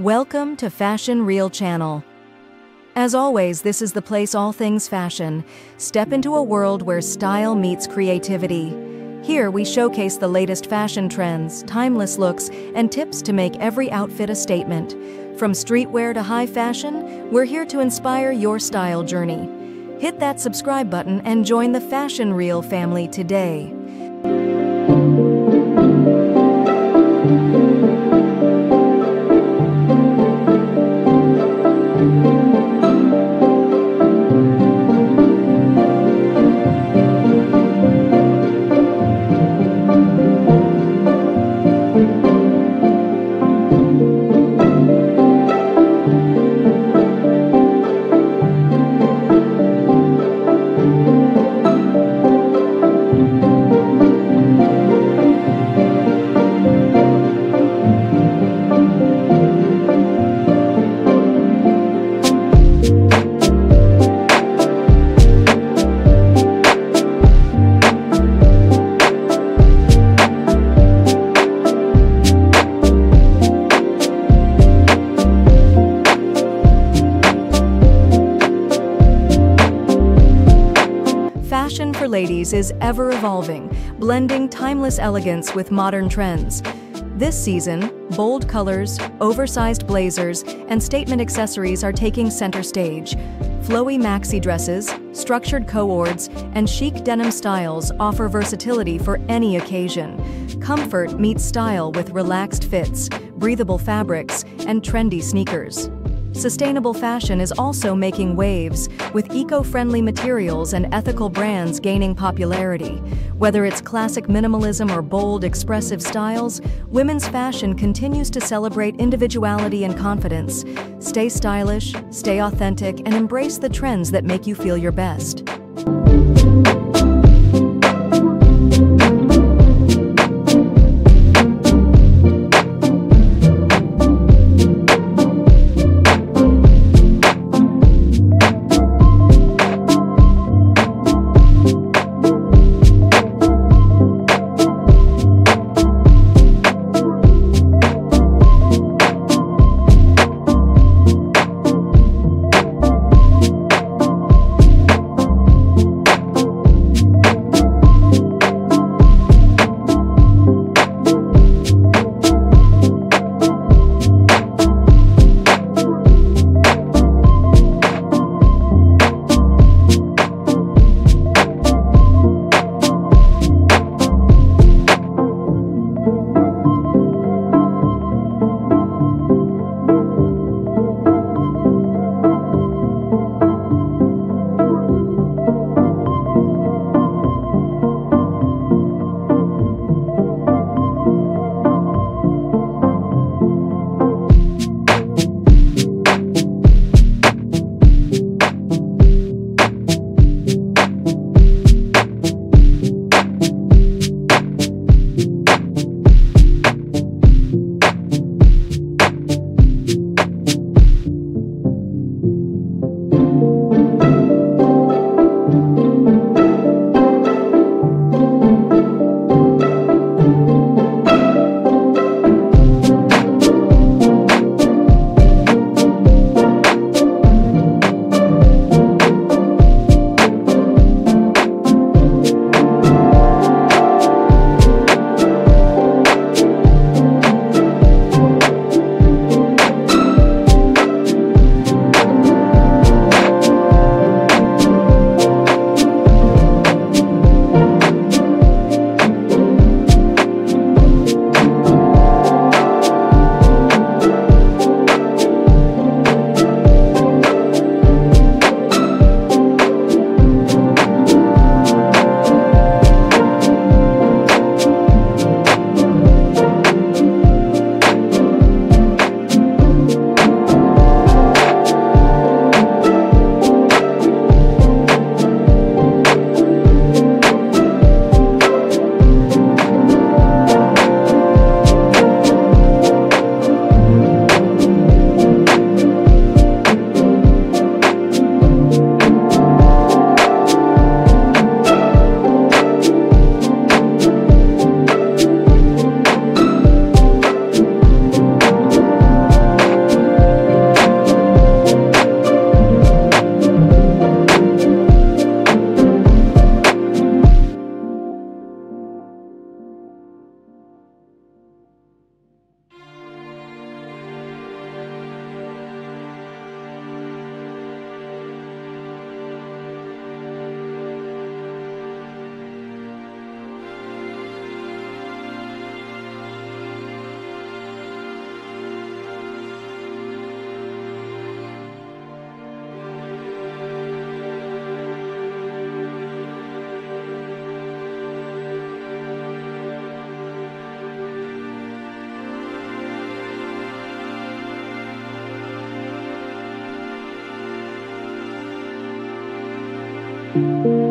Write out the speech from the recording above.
Welcome to Fashion Reel Channel. As always, this is the place all things fashion. Step into a world where style meets creativity. Here we showcase the latest fashion trends, timeless looks, and tips to make every outfit a statement. From streetwear to high fashion, we're here to inspire your style journey. Hit that subscribe button and join the Fashion Reel family today. Fashion for ladies is ever-evolving, blending timeless elegance with modern trends. This season, bold colors, oversized blazers, and statement accessories are taking center stage. Flowy maxi dresses, structured co-ords, and chic denim styles offer versatility for any occasion. Comfort meets style with relaxed fits, breathable fabrics, and trendy sneakers. Sustainable fashion is also making waves, with eco-friendly materials and ethical brands gaining popularity. Whether it's classic minimalism or bold, expressive styles, women's fashion continues to celebrate individuality and confidence. Stay stylish, stay authentic, and embrace the trends that make you feel your best. you.